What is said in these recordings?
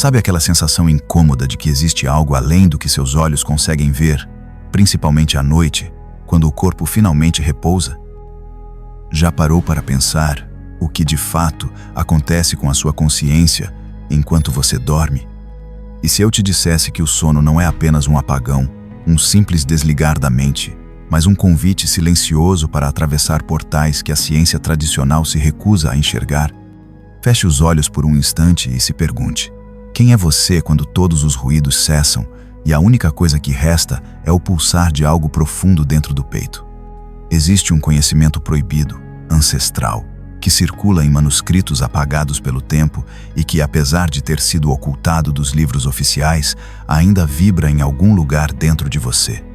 Sabe aquela sensação incômoda de que existe algo além do que seus olhos conseguem ver, principalmente à noite, quando o corpo finalmente repousa? Já parou para pensar o que de fato acontece com a sua consciência enquanto você dorme? E se eu te dissesse que o sono não é apenas um apagão, um simples desligar da mente, mas um convite silencioso para atravessar portais que a ciência tradicional se recusa a enxergar? Feche os olhos por um instante e se pergunte: quem é você quando todos os ruídos cessam e a única coisa que resta é o pulsar de algo profundo dentro do peito? Existe um conhecimento proibido, ancestral, que circula em manuscritos apagados pelo tempo e que, apesar de ter sido ocultado dos livros oficiais, ainda vibra em algum lugar dentro de você.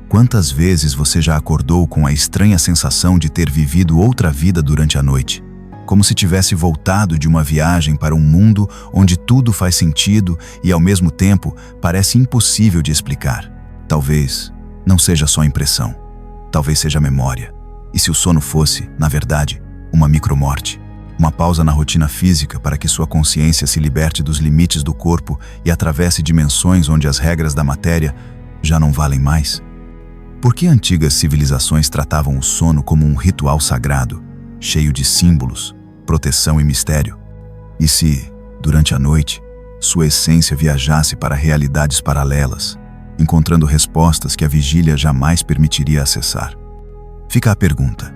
Quantas vezes você já acordou com a estranha sensação de ter vivido outra vida durante a noite? Como se tivesse voltado de uma viagem para um mundo onde tudo faz sentido e, ao mesmo tempo, parece impossível de explicar. Talvez não seja só impressão. Talvez seja memória. E se o sono fosse, na verdade, uma micromorte? Uma pausa na rotina física para que sua consciência se liberte dos limites do corpo e atravesse dimensões onde as regras da matéria já não valem mais? Por que antigas civilizações tratavam o sono como um ritual sagrado, cheio de símbolos, proteção e mistério? E se, durante a noite, sua essência viajasse para realidades paralelas, encontrando respostas que a vigília jamais permitiria acessar? Fica a pergunta: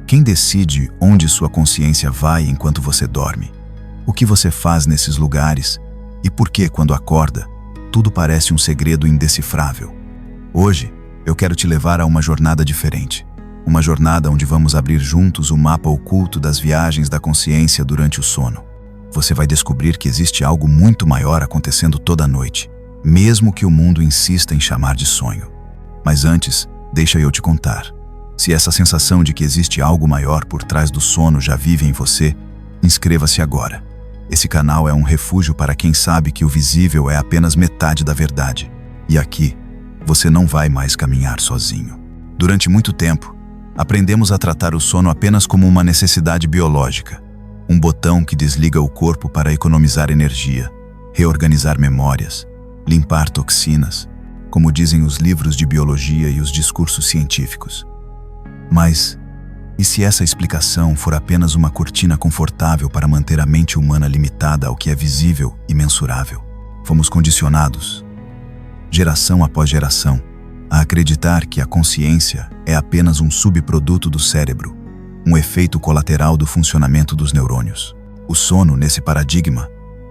quem decide onde sua consciência vai enquanto você dorme? O que você faz nesses lugares? E por que, quando acorda, tudo parece um segredo indecifrável? Hoje, eu quero te levar a uma jornada diferente. Uma jornada onde vamos abrir juntos o mapa oculto das viagens da consciência durante o sono. Você vai descobrir que existe algo muito maior acontecendo toda noite, mesmo que o mundo insista em chamar de sonho. Mas antes, deixa eu te contar. Se essa sensação de que existe algo maior por trás do sono já vive em você, inscreva-se agora. Esse canal é um refúgio para quem sabe que o visível é apenas metade da verdade. E aqui, você não vai mais caminhar sozinho. Durante muito tempo, aprendemos a tratar o sono apenas como uma necessidade biológica, um botão que desliga o corpo para economizar energia, reorganizar memórias, limpar toxinas, como dizem os livros de biologia e os discursos científicos. Mas, e se essa explicação for apenas uma cortina confortável para manter a mente humana limitada ao que é visível e mensurável? Fomos condicionados, geração após geração, a acreditar que a consciência é apenas um subproduto do cérebro, um efeito colateral do funcionamento dos neurônios. O sono, nesse paradigma,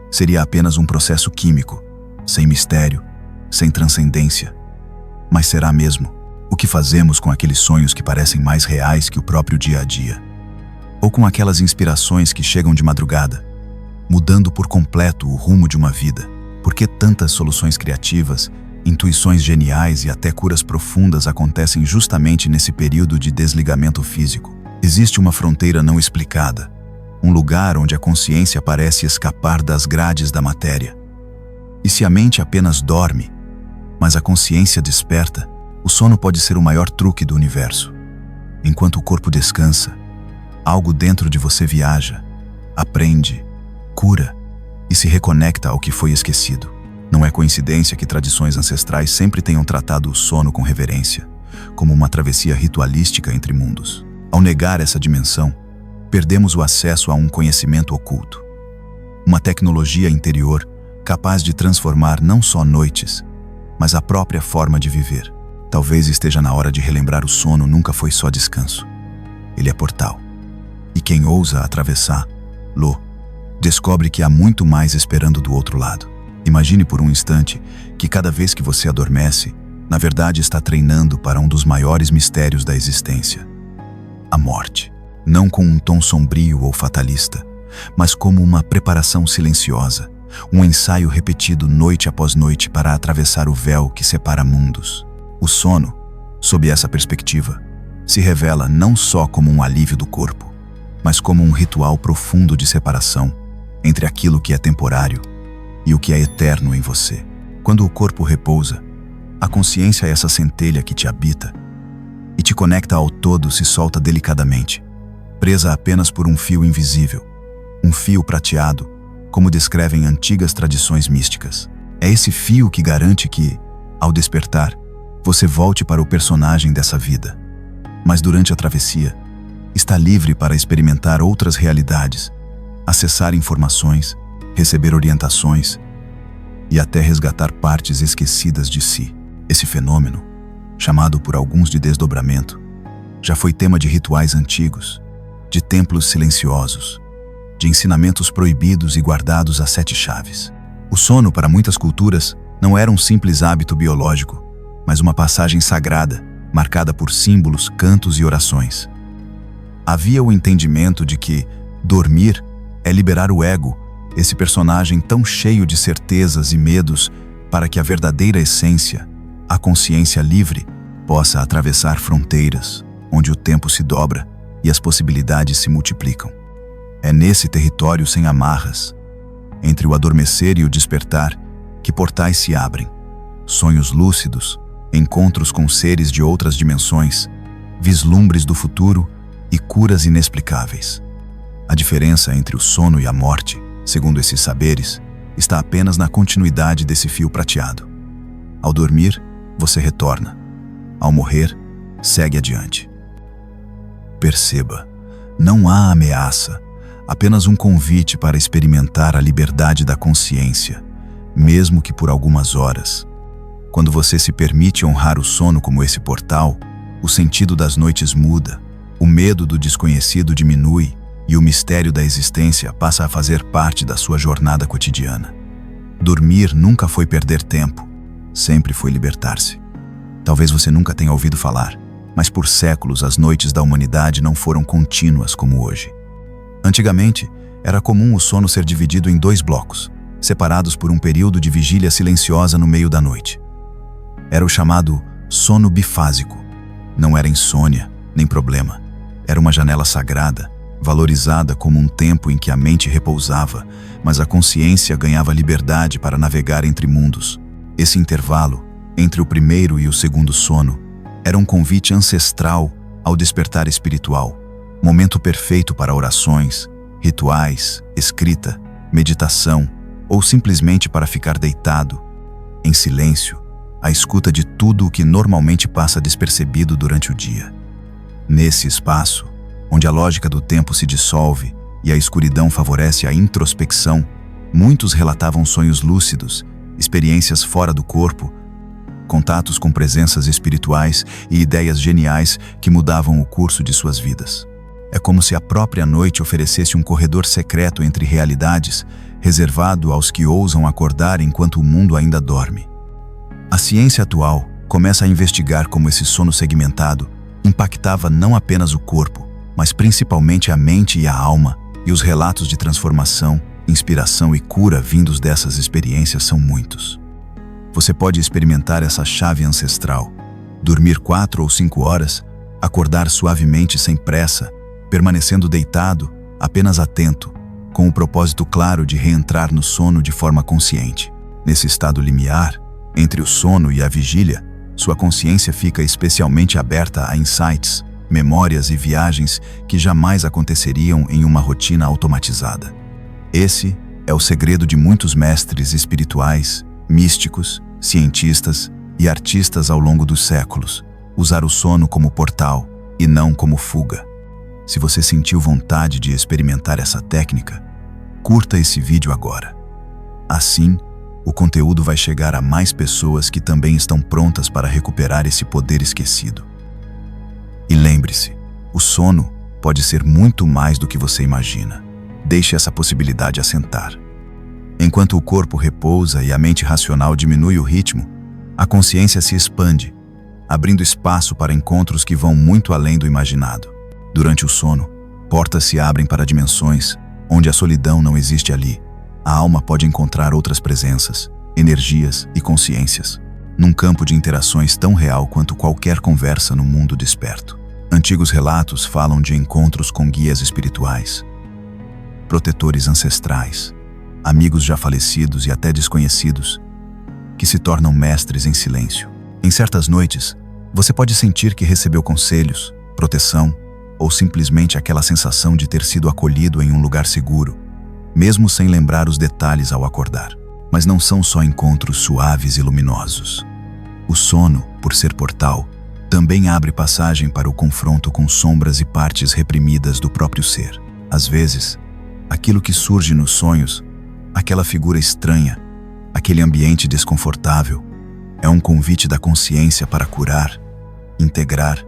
seria apenas um processo químico, sem mistério, sem transcendência. Mas será mesmo? O que fazemos com aqueles sonhos que parecem mais reais que o próprio dia a dia? Ou com aquelas inspirações que chegam de madrugada, mudando por completo o rumo de uma vida? Por que tantas soluções criativas, intuições geniais e até curas profundas acontecem justamente nesse período de desligamento físico? Existe uma fronteira não explicada, um lugar onde a consciência parece escapar das grades da matéria. E se a mente apenas dorme, mas a consciência desperta, o sono pode ser o maior truque do universo. Enquanto o corpo descansa, algo dentro de você viaja, aprende, cura e se reconecta ao que foi esquecido. Não é coincidência que tradições ancestrais sempre tenham tratado o sono com reverência, como uma travessia ritualística entre mundos. Ao negar essa dimensão, perdemos o acesso a um conhecimento oculto, uma tecnologia interior capaz de transformar não só noites, mas a própria forma de viver. Talvez esteja na hora de relembrar: o sono nunca foi só descanso. Ele é portal. E quem ousa atravessá-lo, descobre que há muito mais esperando do outro lado. Imagine por um instante que cada vez que você adormece, na verdade está treinando para um dos maiores mistérios da existência: a morte. Não com um tom sombrio ou fatalista, mas como uma preparação silenciosa, um ensaio repetido noite após noite para atravessar o véu que separa mundos. O sono, sob essa perspectiva, se revela não só como um alívio do corpo, mas como um ritual profundo de separação entre aquilo que é temporário e o que é eterno em você. Quando o corpo repousa, a consciência é essa centelha que te habita e te conecta ao todo se solta delicadamente, presa apenas por um fio invisível, um fio prateado, como descrevem antigas tradições místicas. É esse fio que garante que, ao despertar, você volte para o personagem dessa vida. Mas durante a travessia, está livre para experimentar outras realidades, acessar informações, receber orientações e até resgatar partes esquecidas de si. Esse fenômeno, chamado por alguns de desdobramento, já foi tema de rituais antigos, de templos silenciosos, de ensinamentos proibidos e guardados a 7 chaves. O sono, para muitas culturas, não era um simples hábito biológico, mas uma passagem sagrada, marcada por símbolos, cantos e orações. Havia o entendimento de que dormir é liberar o ego, esse personagem tão cheio de certezas e medos, para que a verdadeira essência, a consciência livre, possa atravessar fronteiras, onde o tempo se dobra e as possibilidades se multiplicam. É nesse território sem amarras, entre o adormecer e o despertar, que portais se abrem, sonhos lúcidos, encontros com seres de outras dimensões, vislumbres do futuro e curas inexplicáveis. A diferença entre o sono e a morte, segundo esses saberes, está apenas na continuidade desse fio prateado. Ao dormir, você retorna. Ao morrer, segue adiante. Perceba, não há ameaça, apenas um convite para experimentar a liberdade da consciência, mesmo que por algumas horas. Quando você se permite honrar o sono como esse portal, o sentido das noites muda, o medo do desconhecido diminui e o mistério da existência passa a fazer parte da sua jornada cotidiana. Dormir nunca foi perder tempo, sempre foi libertar-se. Talvez você nunca tenha ouvido falar, mas por séculos as noites da humanidade não foram contínuas como hoje. Antigamente, era comum o sono ser dividido em 2 blocos, separados por um período de vigília silenciosa no meio da noite. Era o chamado sono bifásico. Não era insônia, nem problema. Era uma janela sagrada, valorizada como um tempo em que a mente repousava, mas a consciência ganhava liberdade para navegar entre mundos. Esse intervalo, entre o primeiro e o segundo sono, era um convite ancestral ao despertar espiritual, momento perfeito para orações, rituais, escrita, meditação ou simplesmente para ficar deitado, em silêncio, à escuta de tudo o que normalmente passa despercebido durante o dia. Nesse espaço, onde a lógica do tempo se dissolve e a escuridão favorece a introspecção, muitos relatavam sonhos lúcidos, experiências fora do corpo, contatos com presenças espirituais e ideias geniais que mudavam o curso de suas vidas. É como se a própria noite oferecesse um corredor secreto entre realidades, reservado aos que ousam acordar enquanto o mundo ainda dorme. A ciência atual começa a investigar como esse sono segmentado impactava não apenas o corpo, mas principalmente a mente e a alma, e os relatos de transformação, inspiração e cura vindos dessas experiências são muitos. Você pode experimentar essa chave ancestral, dormir 4 ou 5 horas, acordar suavemente sem pressa, permanecendo deitado, apenas atento, com o propósito claro de reentrar no sono de forma consciente. Nesse estado limiar, entre o sono e a vigília, sua consciência fica especialmente aberta a insights, memórias e viagens que jamais aconteceriam em uma rotina automatizada. Esse é o segredo de muitos mestres espirituais, místicos, cientistas e artistas ao longo dos séculos, usar o sono como portal e não como fuga. Se você sentiu vontade de experimentar essa técnica, curta esse vídeo agora. Assim, o conteúdo vai chegar a mais pessoas que também estão prontas para recuperar esse poder esquecido. E lembre-se, o sono pode ser muito mais do que você imagina. Deixe essa possibilidade assentar. Enquanto o corpo repousa e a mente racional diminui o ritmo, a consciência se expande, abrindo espaço para encontros que vão muito além do imaginado. Durante o sono, portas se abrem para dimensões onde a solidão não existe ali. A alma pode encontrar outras presenças, energias e consciências, num campo de interações tão real quanto qualquer conversa no mundo desperto. Antigos relatos falam de encontros com guias espirituais, protetores ancestrais, amigos já falecidos e até desconhecidos, que se tornam mestres em silêncio. Em certas noites, você pode sentir que recebeu conselhos, proteção ou simplesmente aquela sensação de ter sido acolhido em um lugar seguro. mesmo sem lembrar os detalhes ao acordar. Mas não são só encontros suaves e luminosos. O sono, por ser portal, também abre passagem para o confronto com sombras e partes reprimidas do próprio ser. Às vezes, aquilo que surge nos sonhos, aquela figura estranha, aquele ambiente desconfortável, é um convite da consciência para curar, integrar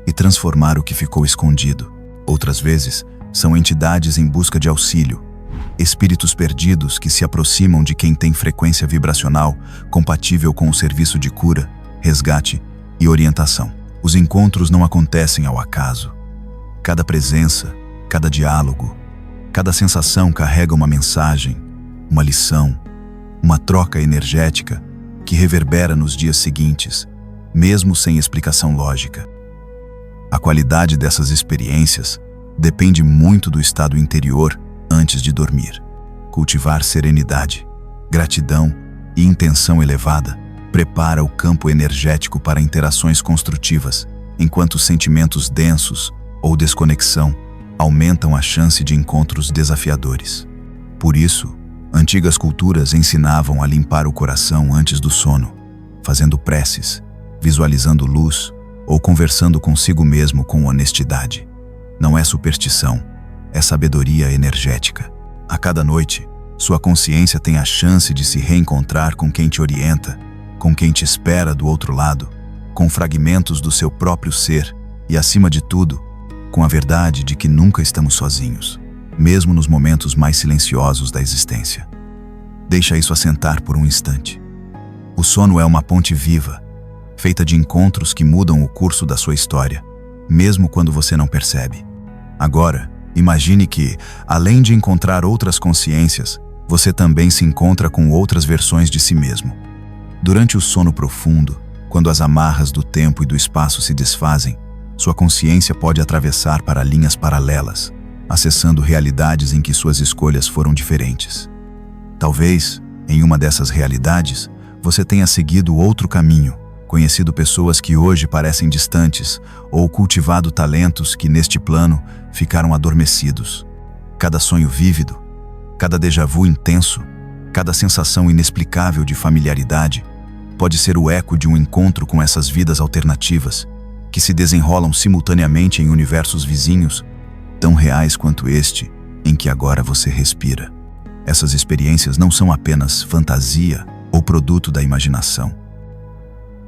e transformar o que ficou escondido. Outras vezes, são entidades em busca de auxílio, espíritos perdidos que se aproximam de quem tem frequência vibracional compatível com o serviço de cura, resgate e orientação. Os encontros não acontecem ao acaso. Cada presença, cada diálogo, cada sensação carrega uma mensagem, uma lição, uma troca energética que reverbera nos dias seguintes, mesmo sem explicação lógica. A qualidade dessas experiências depende muito do estado interior antes de dormir. Cultivar serenidade, gratidão e intenção elevada prepara o campo energético para interações construtivas, enquanto sentimentos densos ou desconexão aumentam a chance de encontros desafiadores. Por isso, antigas culturas ensinavam a limpar o coração antes do sono, fazendo preces, visualizando luz ou conversando consigo mesmo com honestidade. Não é superstição, é sabedoria energética. A cada noite, sua consciência tem a chance de se reencontrar com quem te orienta, com quem te espera do outro lado, com fragmentos do seu próprio ser e, acima de tudo, com a verdade de que nunca estamos sozinhos, mesmo nos momentos mais silenciosos da existência. Deixa isso assentar por um instante. O sono é uma ponte viva, feita de encontros que mudam o curso da sua história, mesmo quando você não percebe. Agora, imagine que, além de encontrar outras consciências, você também se encontra com outras versões de si mesmo. Durante o sono profundo, quando as amarras do tempo e do espaço se desfazem, sua consciência pode atravessar para linhas paralelas, acessando realidades em que suas escolhas foram diferentes. Talvez, em uma dessas realidades, você tenha seguido outro caminho, conhecido pessoas que hoje parecem distantes ou cultivado talentos que neste plano ficaram adormecidos. Cada sonho vívido, cada déjà vu intenso, cada sensação inexplicável de familiaridade pode ser o eco de um encontro com essas vidas alternativas que se desenrolam simultaneamente em universos vizinhos, tão reais quanto este em que agora você respira. Essas experiências não são apenas fantasia ou produto da imaginação.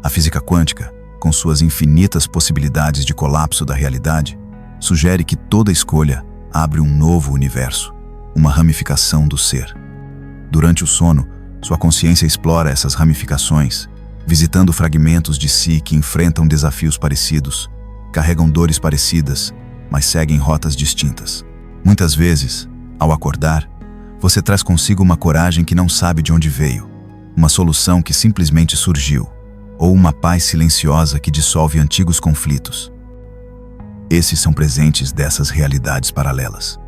A física quântica, com suas infinitas possibilidades de colapso da realidade, sugere que toda escolha abre um novo universo, uma ramificação do ser. Durante o sono, sua consciência explora essas ramificações, visitando fragmentos de si que enfrentam desafios parecidos, carregam dores parecidas, mas seguem rotas distintas. Muitas vezes, ao acordar, você traz consigo uma coragem que não sabe de onde veio, uma solução que simplesmente surgiu, ou uma paz silenciosa que dissolve antigos conflitos. Esses são presentes dessas realidades paralelas,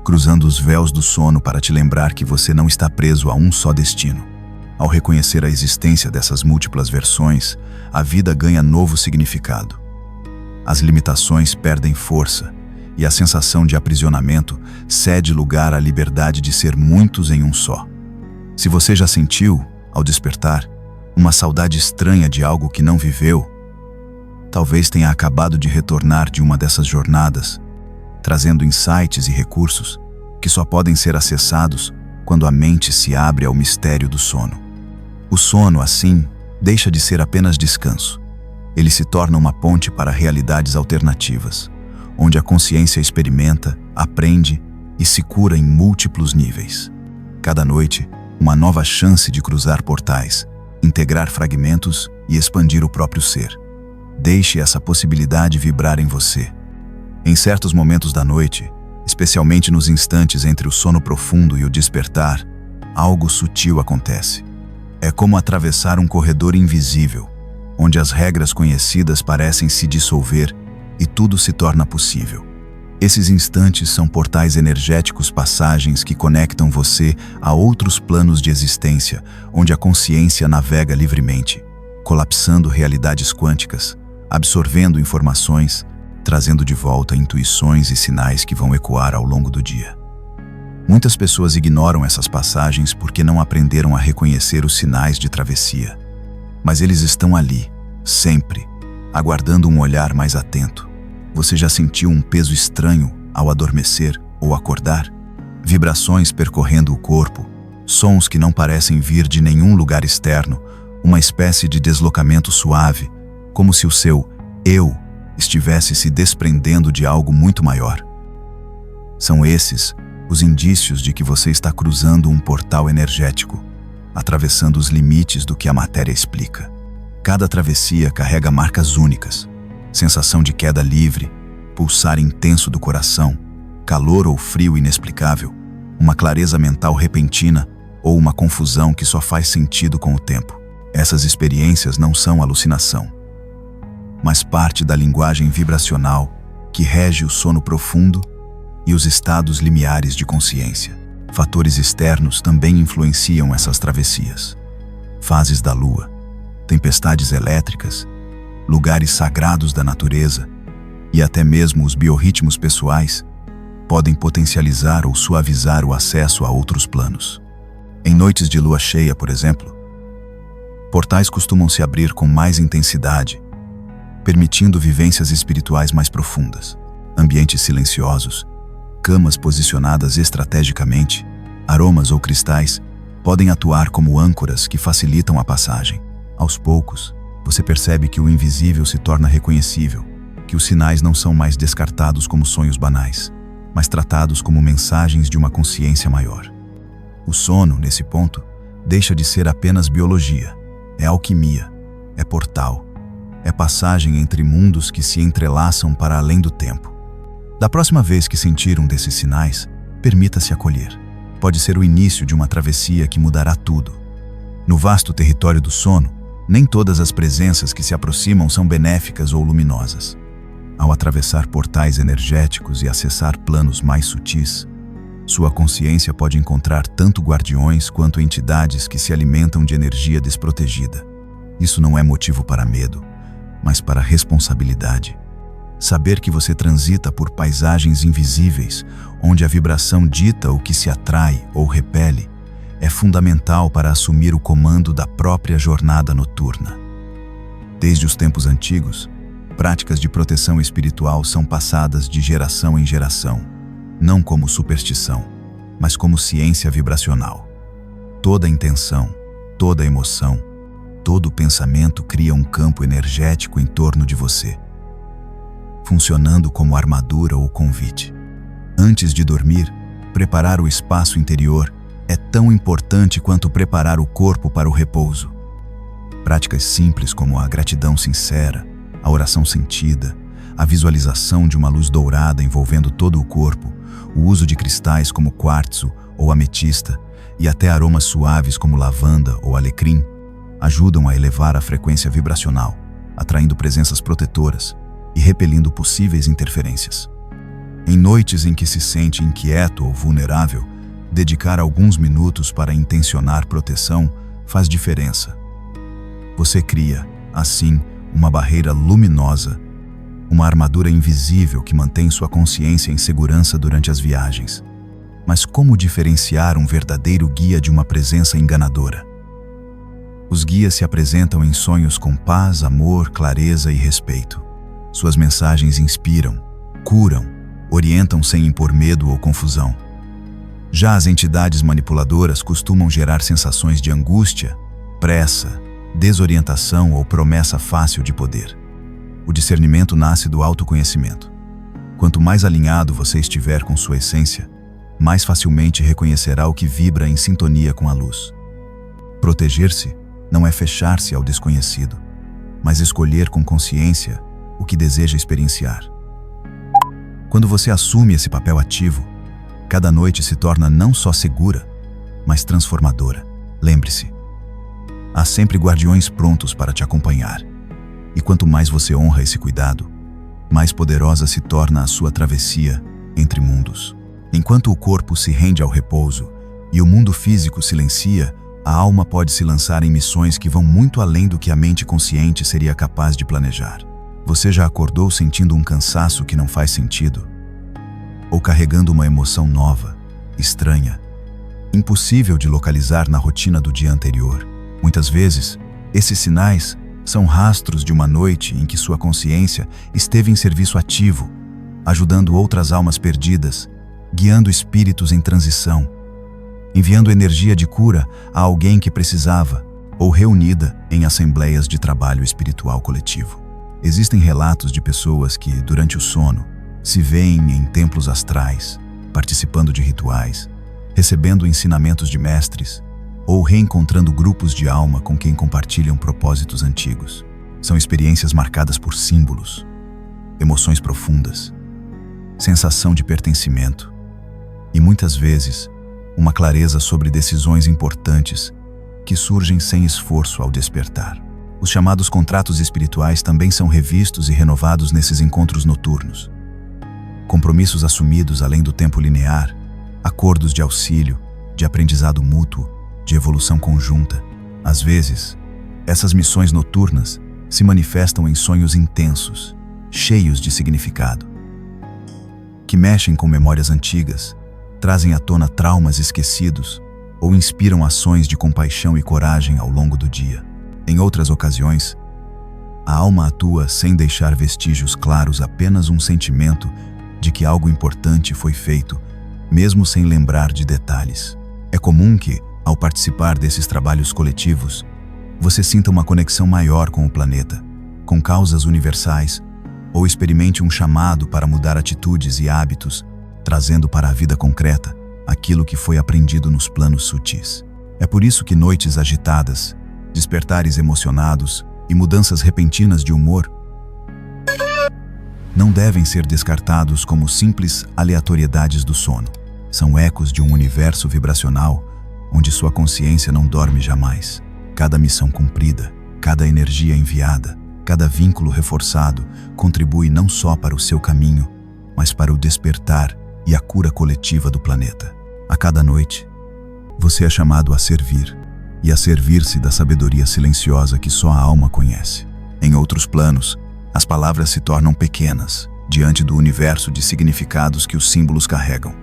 cruzando os véus do sono para te lembrar que você não está preso a um só destino. Ao reconhecer a existência dessas múltiplas versões, a vida ganha novo significado. As limitações perdem força e a sensação de aprisionamento cede lugar à liberdade de ser muitos em um só. Se você já sentiu, ao despertar, uma saudade estranha de algo que não viveu, talvez tenha acabado de retornar de uma dessas jornadas, trazendo insights e recursos que só podem ser acessados quando a mente se abre ao mistério do sono. O sono, assim, deixa de ser apenas descanso. Ele se torna uma ponte para realidades alternativas, onde a consciência experimenta, aprende e se cura em múltiplos níveis. Cada noite, uma nova chance de cruzar portais, integrar fragmentos e expandir o próprio ser. Deixe essa possibilidade vibrar em você. Em certos momentos da noite, especialmente nos instantes entre o sono profundo e o despertar, algo sutil acontece. É como atravessar um corredor invisível, onde as regras conhecidas parecem se dissolver e tudo se torna possível. Esses instantes são portais energéticos, passagens que conectam você a outros planos de existência, onde a consciência navega livremente, colapsando realidades quânticas, absorvendo informações, trazendo de volta intuições e sinais que vão ecoar ao longo do dia. Muitas pessoas ignoram essas passagens porque não aprenderam a reconhecer os sinais de travessia. Mas eles estão ali, sempre, aguardando um olhar mais atento. Você já sentiu um peso estranho ao adormecer ou acordar? Vibrações percorrendo o corpo, sons que não parecem vir de nenhum lugar externo, uma espécie de deslocamento suave, como se o seu eu estivesse se desprendendo de algo muito maior. São esses os indícios de que você está cruzando um portal energético, atravessando os limites do que a matéria explica. Cada travessia carrega marcas únicas, sensação de queda livre, pulsar intenso do coração, calor ou frio inexplicável, uma clareza mental repentina ou uma confusão que só faz sentido com o tempo. Essas experiências não são alucinação, mas parte da linguagem vibracional que rege o sono profundo e os estados limiares de consciência. Fatores externos também influenciam essas travessias. Fases da lua, tempestades elétricas, lugares sagrados da natureza e até mesmo os biorritmos pessoais podem potencializar ou suavizar o acesso a outros planos. Em noites de lua cheia, por exemplo, portais costumam se abrir com mais intensidade, permitindo vivências espirituais mais profundas. Ambientes silenciosos, camas posicionadas estrategicamente, aromas ou cristais podem atuar como âncoras que facilitam a passagem. Aos poucos, você percebe que o invisível se torna reconhecível, que os sinais não são mais descartados como sonhos banais, mas tratados como mensagens de uma consciência maior. O sono, nesse ponto, deixa de ser apenas biologia, é alquimia, é portal, é passagem entre mundos que se entrelaçam para além do tempo. Da próxima vez que sentir um desses sinais, permita-se acolher. Pode ser o início de uma travessia que mudará tudo. No vasto território do sono, nem todas as presenças que se aproximam são benéficas ou luminosas. Ao atravessar portais energéticos e acessar planos mais sutis, sua consciência pode encontrar tanto guardiões quanto entidades que se alimentam de energia desprotegida. Isso não é motivo para medo, mas para responsabilidade. Saber que você transita por paisagens invisíveis, onde a vibração dita o que se atrai ou repele, é fundamental para assumir o comando da própria jornada noturna. Desde os tempos antigos, práticas de proteção espiritual são passadas de geração em geração, não como superstição, mas como ciência vibracional. Toda intenção, toda emoção, todo pensamento cria um campo energético em torno de você, funcionando como armadura ou convite. Antes de dormir, preparar o espaço interior é tão importante quanto preparar o corpo para o repouso. Práticas simples como a gratidão sincera, a oração sentida, a visualização de uma luz dourada envolvendo todo o corpo, o uso de cristais como quartzo ou ametista e até aromas suaves como lavanda ou alecrim ajudam a elevar a frequência vibracional, atraindo presenças protetoras e repelindo possíveis interferências. Em noites em que se sente inquieto ou vulnerável, dedicar alguns minutos para intencionar proteção faz diferença. Você cria, assim, uma barreira luminosa, uma armadura invisível que mantém sua consciência em segurança durante as viagens. Mas como diferenciar um verdadeiro guia de uma presença enganadora? Os guias se apresentam em sonhos com paz, amor, clareza e respeito. Suas mensagens inspiram, curam, orientam sem impor medo ou confusão. Já as entidades manipuladoras costumam gerar sensações de angústia, pressa, desorientação ou promessa fácil de poder. O discernimento nasce do autoconhecimento. Quanto mais alinhado você estiver com sua essência, mais facilmente reconhecerá o que vibra em sintonia com a luz. Proteger-se não é fechar-se ao desconhecido, mas escolher com consciência o que deseja experienciar. Quando você assume esse papel ativo, cada noite se torna não só segura, mas transformadora. Lembre-se, há sempre guardiões prontos para te acompanhar. E quanto mais você honra esse cuidado, mais poderosa se torna a sua travessia entre mundos. Enquanto o corpo se rende ao repouso e o mundo físico silencia, a alma pode se lançar em missões que vão muito além do que a mente consciente seria capaz de planejar. Você já acordou sentindo um cansaço que não faz sentido? Ou carregando uma emoção nova, estranha, impossível de localizar na rotina do dia anterior. Muitas vezes, esses sinais são rastros de uma noite em que sua consciência esteve em serviço ativo, ajudando outras almas perdidas, guiando espíritos em transição, enviando energia de cura a alguém que precisava, ou reunida em assembleias de trabalho espiritual coletivo. Existem relatos de pessoas que, durante o sono, se veem em templos astrais, participando de rituais, recebendo ensinamentos de mestres, ou reencontrando grupos de alma com quem compartilham propósitos antigos. São experiências marcadas por símbolos, emoções profundas, sensação de pertencimento e, muitas vezes, uma clareza sobre decisões importantes que surgem sem esforço ao despertar. Os chamados contratos espirituais também são revistos e renovados nesses encontros noturnos. Compromissos assumidos além do tempo linear, acordos de auxílio, de aprendizado mútuo, de evolução conjunta. Às vezes, essas missões noturnas se manifestam em sonhos intensos, cheios de significado, que mexem com memórias antigas, trazem à tona traumas esquecidos ou inspiram ações de compaixão e coragem ao longo do dia. Em outras ocasiões, a alma atua sem deixar vestígios claros, apenas um sentimento de que algo importante foi feito, mesmo sem lembrar de detalhes. É comum que, ao participar desses trabalhos coletivos, você sinta uma conexão maior com o planeta, com causas universais, ou experimente um chamado para mudar atitudes e hábitos, trazendo para a vida concreta aquilo que foi aprendido nos planos sutis. É por isso que noites agitadas, despertares emocionados e mudanças repentinas de humor não devem ser descartados como simples aleatoriedades do sono. São ecos de um universo vibracional onde sua consciência não dorme jamais. Cada missão cumprida, cada energia enviada, cada vínculo reforçado contribui não só para o seu caminho, mas para o despertar e a cura coletiva do planeta. A cada noite, você é chamado a servir e a servir-se da sabedoria silenciosa que só a alma conhece. Em outros planos, as palavras se tornam pequenas diante do universo de significados que os símbolos carregam.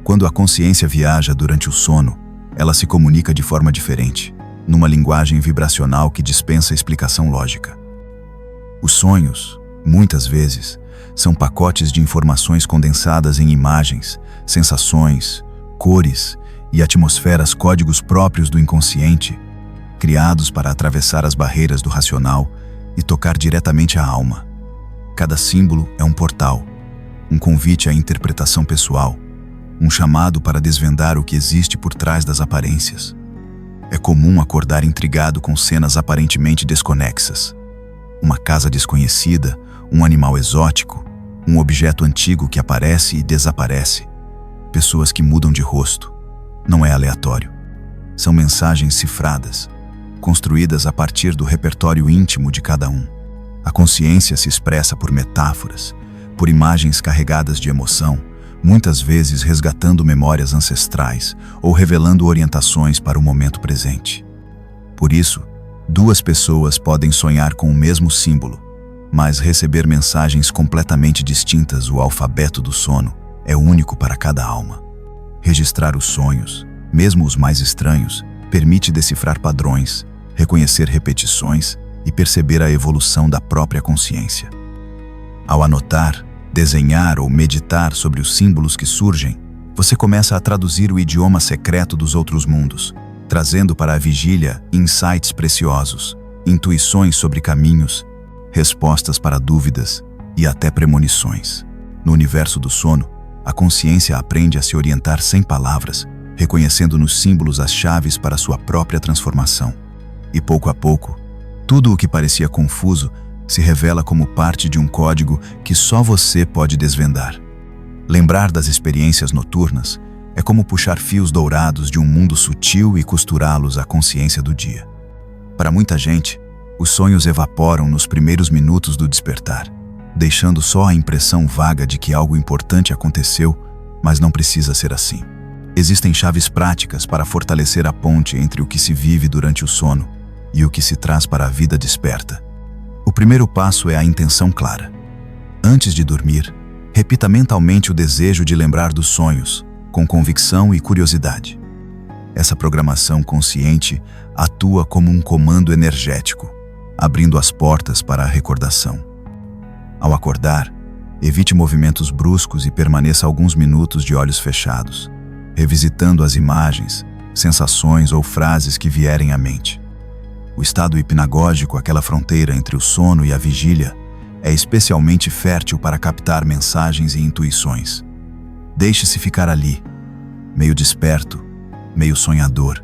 Quando a consciência viaja durante o sono, ela se comunica de forma diferente, numa linguagem vibracional que dispensa explicação lógica. Os sonhos, muitas vezes, são pacotes de informações condensadas em imagens, sensações, cores e atmosferas, códigos próprios do inconsciente, criados para atravessar as barreiras do racional e tocar diretamente a alma. Cada símbolo é um portal, um convite à interpretação pessoal, um chamado para desvendar o que existe por trás das aparências. É comum acordar intrigado com cenas aparentemente desconexas. Uma casa desconhecida, um animal exótico, um objeto antigo que aparece e desaparece. Pessoas que mudam de rosto. Não é aleatório. São mensagens cifradas, construídas a partir do repertório íntimo de cada um. A consciência se expressa por metáforas, por imagens carregadas de emoção, muitas vezes resgatando memórias ancestrais ou revelando orientações para o momento presente. Por isso, duas pessoas podem sonhar com o mesmo símbolo, mas receber mensagens completamente distintas. O alfabeto do sono é único para cada alma. Registrar os sonhos, mesmo os mais estranhos, permite decifrar padrões, reconhecer repetições e perceber a evolução da própria consciência. Ao anotar, desenhar ou meditar sobre os símbolos que surgem, você começa a traduzir o idioma secreto dos outros mundos, trazendo para a vigília insights preciosos, intuições sobre caminhos, respostas para dúvidas e até premonições. No universo do sono, a consciência aprende a se orientar sem palavras, reconhecendo nos símbolos as chaves para sua própria transformação. E pouco a pouco, tudo o que parecia confuso se revela como parte de um código que só você pode desvendar. Lembrar das experiências noturnas é como puxar fios dourados de um mundo sutil e costurá-los à consciência do dia. Para muita gente, os sonhos evaporam nos primeiros minutos do despertar, deixando só a impressão vaga de que algo importante aconteceu, mas não precisa ser assim. Existem chaves práticas para fortalecer a ponte entre o que se vive durante o sono e o que se traz para a vida desperta. O primeiro passo é a intenção clara. Antes de dormir, repita mentalmente o desejo de lembrar dos sonhos, com convicção e curiosidade. Essa programação consciente atua como um comando energético, abrindo as portas para a recordação. Ao acordar, evite movimentos bruscos e permaneça alguns minutos de olhos fechados, revisitando as imagens, sensações ou frases que vierem à mente. O estado hipnagógico, aquela fronteira entre o sono e a vigília, é especialmente fértil para captar mensagens e intuições. Deixe-se ficar ali, meio desperto, meio sonhador.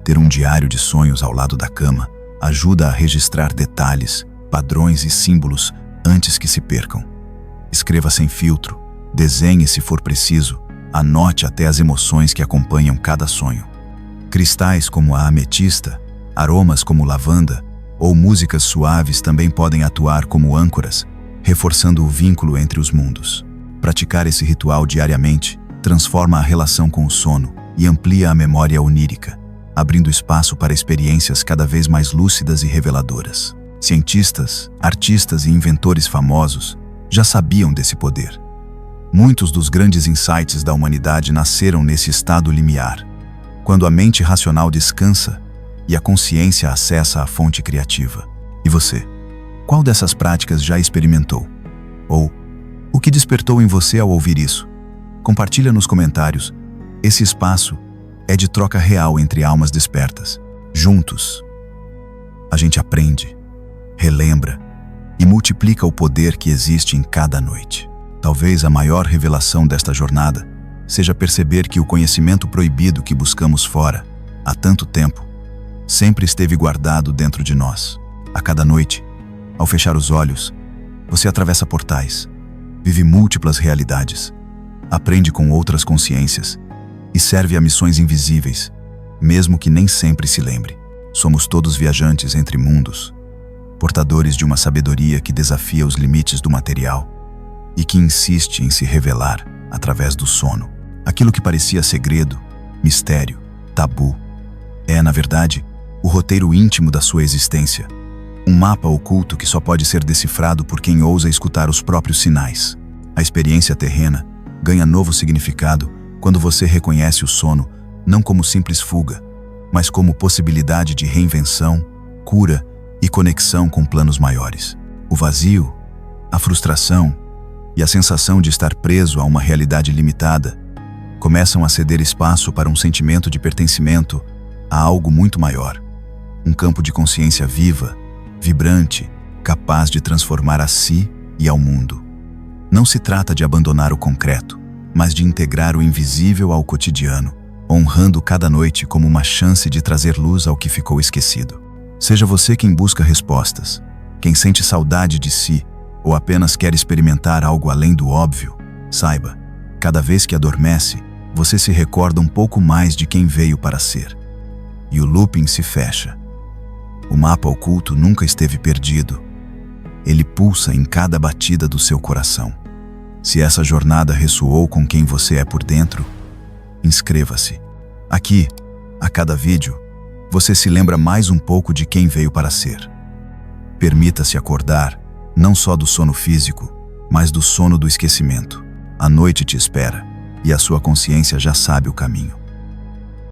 Ter um diário de sonhos ao lado da cama ajuda a registrar detalhes, padrões e símbolos antes que se percam. Escreva sem filtro, desenhe se for preciso, anote até as emoções que acompanham cada sonho. Cristais como a ametista, aromas como lavanda ou músicas suaves também podem atuar como âncoras, reforçando o vínculo entre os mundos. Praticar esse ritual diariamente transforma a relação com o sono e amplia a memória onírica, abrindo espaço para experiências cada vez mais lúcidas e reveladoras. Cientistas, artistas e inventores famosos já sabiam desse poder. Muitos dos grandes insights da humanidade nasceram nesse estado limiar, quando a mente racional descansa e a consciência acessa a fonte criativa. E você? Qual dessas práticas já experimentou? Ou, o que despertou em você ao ouvir isso? Compartilha nos comentários. Esse espaço é de troca real entre almas despertas. Juntos, a gente aprende, relembra e multiplica o poder que existe em cada noite. Talvez a maior revelação desta jornada seja perceber que o conhecimento proibido que buscamos fora, há tanto tempo, sempre esteve guardado dentro de nós. A cada noite, ao fechar os olhos, você atravessa portais, vive múltiplas realidades, aprende com outras consciências e serve a missões invisíveis, mesmo que nem sempre se lembre. Somos todos viajantes entre mundos, portadores de uma sabedoria que desafia os limites do material e que insiste em se revelar através do sono. Aquilo que parecia segredo, mistério, tabu, é, na verdade, o roteiro íntimo da sua existência, um mapa oculto que só pode ser decifrado por quem ousa escutar os próprios sinais. A experiência terrena ganha novo significado quando você reconhece o sono não como simples fuga, mas como possibilidade de reinvenção, cura e conexão com planos maiores. O vazio, a frustração e a sensação de estar preso a uma realidade limitada começam a ceder espaço para um sentimento de pertencimento a algo muito maior. Um campo de consciência viva, vibrante, capaz de transformar a si e ao mundo. Não se trata de abandonar o concreto, mas de integrar o invisível ao cotidiano, honrando cada noite como uma chance de trazer luz ao que ficou esquecido. Seja você quem busca respostas, quem sente saudade de si ou apenas quer experimentar algo além do óbvio, saiba, cada vez que adormece, você se recorda um pouco mais de quem veio para ser. E o looping se fecha. O mapa oculto nunca esteve perdido. Ele pulsa em cada batida do seu coração. Se essa jornada ressoou com quem você é por dentro, inscreva-se. Aqui, a cada vídeo, você se lembra mais um pouco de quem veio para ser. Permita-se acordar, não só do sono físico, mas do sono do esquecimento. A noite te espera, e a sua consciência já sabe o caminho.